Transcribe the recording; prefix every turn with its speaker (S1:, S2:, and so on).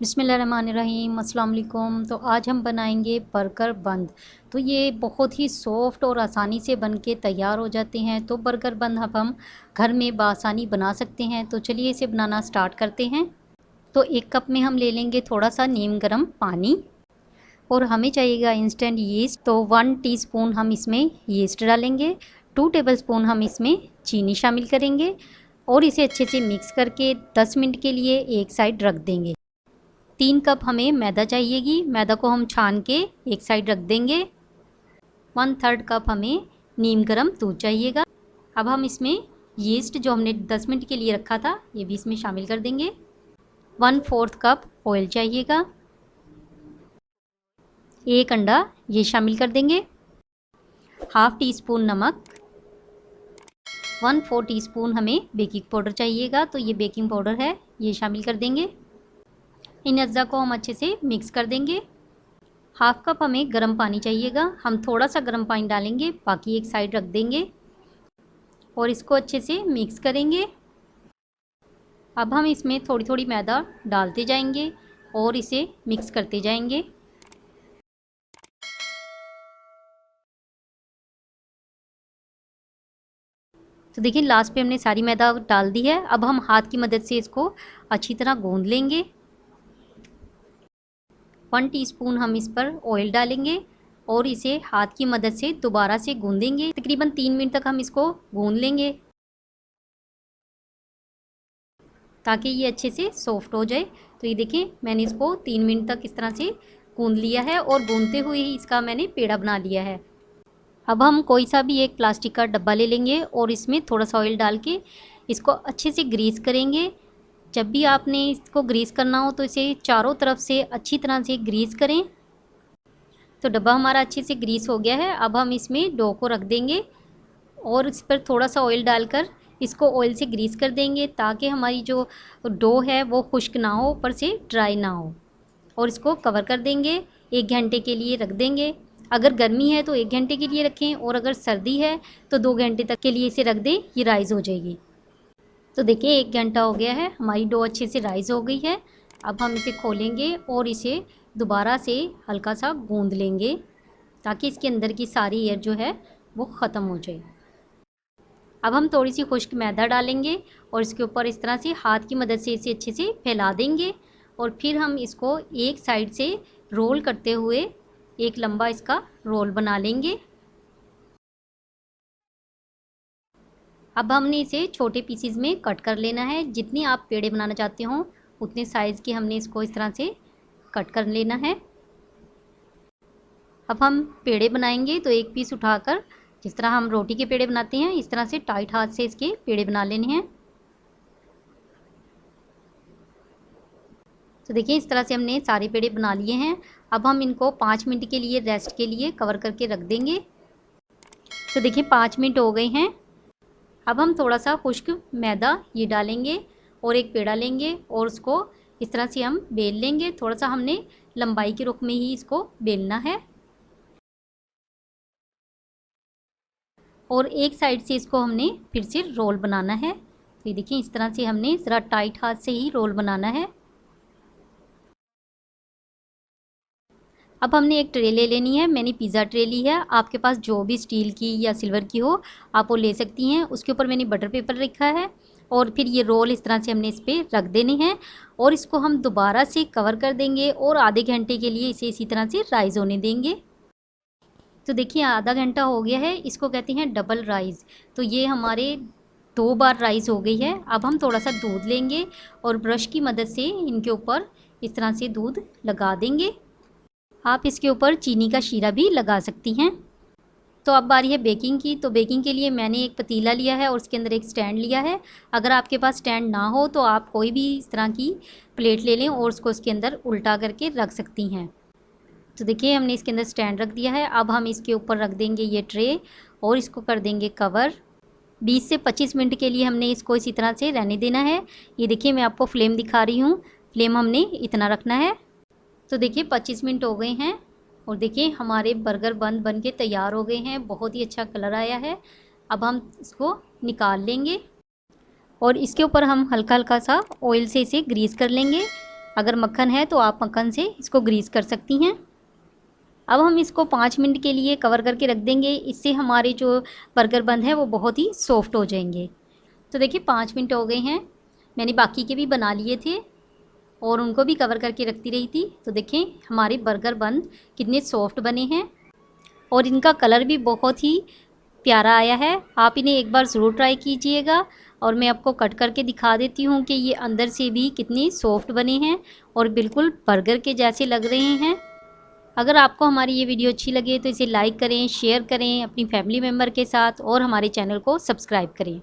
S1: बिस्मिल्लाहिर्रहमानिर्रहीम, अस्सलाम वालेकुम। तो आज हम बनाएंगे बर्गर बंद। तो ये बहुत ही सॉफ्ट और आसानी से बन के तैयार हो जाते हैं। तो बर्गर बंद अब हम घर में बआसानी बना सकते हैं। तो चलिए इसे बनाना स्टार्ट करते हैं। तो एक कप में हम ले लेंगे थोड़ा सा नीम गर्म पानी और हमें चाहिएगा इंस्टेंट यीस्ट। तो 1 टीस्पून हम इसमें यीस्ट डालेंगे। 2 टेबलस्पून हम इसमें चीनी शामिल करेंगे और इसे अच्छे से मिक्स करके 10 मिनट के लिए एक साइड रख देंगे। 3 कप हमें मैदा चाहिएगी। मैदा को हम छान के एक साइड रख देंगे। 1/3 कप हमें नीम गर्म दूध चाहिएगा। अब हम इसमें यीस्ट जो हमने 10 मिनट के लिए रखा था ये भी इसमें शामिल कर देंगे। 1/4 कप ऑयल चाहिएगा। 1 अंडा ये शामिल कर देंगे। हाफ़ टी स्पून नमक। 1/4 टीस्पून हमें बेकिंग पाउडर चाहिएगा। तो ये बेकिंग पाउडर है ये शामिल कर देंगे। इन अज्जा को हम अच्छे से मिक्स कर देंगे। हाफ़ कप हमें गर्म पानी चाहिएगा। हम थोड़ा सा गर्म पानी डालेंगे, बाकी एक साइड रख देंगे और इसको अच्छे से मिक्स करेंगे। अब हम इसमें थोड़ी थोड़ी मैदा डालते जाएंगे और इसे मिक्स करते जाएंगे। तो देखिए लास्ट पे हमने सारी मैदा डाल दी है। अब हम हाथ की मदद से इसको अच्छी तरह गूंद लेंगे। 1 टीस्पून हम इस पर ऑयल डालेंगे और इसे हाथ की मदद से दोबारा से गूंदेंगे। तकरीबन 3 मिनट तक हम इसको गूंद लेंगे ताकि ये अच्छे से सॉफ्ट हो जाए। तो ये देखिए मैंने इसको 3 मिनट तक इस तरह से गूंद लिया है और गूंदते हुए ही इसका मैंने पेड़ा बना लिया है। अब हम कोई सा भी एक प्लास्टिक का डब्बा ले लेंगे और इसमें थोड़ा सा ऑयल डाल के इसको अच्छे से ग्रीस करेंगे। जब भी आपने इसको ग्रीस करना हो तो इसे चारों तरफ से अच्छी तरह से ग्रीस करें। तो डब्बा हमारा अच्छे से ग्रीस हो गया है। अब हम इसमें डो को रख देंगे और इस पर थोड़ा सा ऑयल डालकर इसको ऑयल से ग्रीस कर देंगे ताकि हमारी जो डो है वो खुश्क ना हो, ऊपर से ड्राई ना हो। और इसको कवर कर देंगे, 1 घंटे के लिए रख देंगे। अगर गर्मी है तो 1 घंटे के लिए रखें और अगर सर्दी है तो 2 घंटे तक के लिए इसे रख दें, ये राइज़ हो जाएगी। तो देखिए 1 घंटा हो गया है, हमारी डो अच्छे से राइज़ हो गई है। अब हम इसे खोलेंगे और इसे दोबारा से हल्का सा गूंद लेंगे ताकि इसके अंदर की सारी एयर जो है वो ख़त्म हो जाए। अब हम थोड़ी सी खुश्क मैदा डालेंगे और इसके ऊपर इस तरह से हाथ की मदद से इसे अच्छे से फैला देंगे और फिर हम इसको एक साइड से रोल करते हुए एक लंबा इसका रोल बना लेंगे। अब हमने इसे छोटे पीसीज में कट कर लेना है। जितनी आप पेड़े बनाना चाहते हो उतने साइज़ के हमने इसको इस तरह से कट कर लेना है। अब हम पेड़े बनाएंगे तो एक पीस उठाकर जिस तरह हम रोटी के पेड़े बनाते हैं इस तरह से टाइट हाथ से इसके पेड़े बना लेने हैं। तो देखिए इस तरह से हमने सारे पेड़े बना लिए हैं। अब हम इनको 5 मिनट के लिए रेस्ट के लिए कवर करके रख देंगे। तो देखिए 5 मिनट हो गए हैं। अब हम थोड़ा सा खुश्क मैदा ये डालेंगे और एक पेड़ा लेंगे और उसको इस तरह से हम बेल लेंगे। थोड़ा सा हमने लंबाई के रुख में ही इसको बेलना है और एक साइड से इसको हमने फिर से रोल बनाना है। तो ये देखिए इस तरह से हमने ज़रा टाइट हाथ से ही रोल बनाना है। अब हमने एक ट्रे ले लेनी है। मैंने पिज़्ज़ा ट्रे ली है, आपके पास जो भी स्टील की या सिल्वर की हो आप वो ले सकती हैं। उसके ऊपर मैंने बटर पेपर रखा है और फिर ये रोल इस तरह से हमने इस पर रख देने हैं और इसको हम दोबारा से कवर कर देंगे और आधे घंटे के लिए इसे इसी तरह से राइज़ होने देंगे। तो देखिए आधा घंटा हो गया है, इसको कहते हैं डबल राइज़। तो ये हमारे 2 बार राइज़ हो गई है। अब हम थोड़ा सा दूध लेंगे और ब्रश की मदद से इनके ऊपर इस तरह से दूध लगा देंगे। आप इसके ऊपर चीनी का शीरा भी लगा सकती हैं। तो अब बारी है बेकिंग की। तो बेकिंग के लिए मैंने एक पतीला लिया है और उसके अंदर एक स्टैंड लिया है। अगर आपके पास स्टैंड ना हो तो आप कोई भी इस तरह की प्लेट ले लें और उसको इसके अंदर उल्टा करके रख सकती हैं। तो देखिए हमने इसके अंदर स्टैंड रख दिया है। अब हम इसके ऊपर रख देंगे ये ट्रे और इसको कर देंगे कवर। 20 से 25 मिनट के लिए हमने इसको इसी तरह से रहने देना है। ये देखिए मैं आपको फ्लेम दिखा रही हूँ, फ्लेम हमने इतना रखना है। तो देखिए 25 मिनट हो गए हैं और देखिए हमारे बर्गर बन के तैयार हो गए हैं। बहुत ही अच्छा कलर आया है। अब हम इसको निकाल लेंगे और इसके ऊपर हम हल्का हल्का सा ऑयल से इसे ग्रीस कर लेंगे अगर मक्खन है तो आप मक्खन से इसको ग्रीस कर सकती हैं। अब हम इसको 5 मिनट के लिए कवर करके रख देंगे। इससे हमारे जो बर्गर बन है वो बहुत ही सॉफ्ट हो जाएंगे। तो देखिए 5 मिनट हो गए हैं। मैंने बाकी के भी बना लिए थे और उनको भी कवर करके रखती रही थी। तो देखें हमारे बर्गर बन कितने सॉफ्ट बने हैं और इनका कलर भी बहुत ही प्यारा आया है। आप इन्हें एक बार ज़रूर ट्राई कीजिएगा। और मैं आपको कट करके दिखा देती हूँ कि ये अंदर से भी कितनी सॉफ्ट बने हैं और बिल्कुल बर्गर के जैसे लग रहे हैं। अगर आपको हमारी ये वीडियो अच्छी लगे तो इसे लाइक करें, शेयर करें अपनी फैमिली मेम्बर के साथ और हमारे चैनल को सब्सक्राइब करें।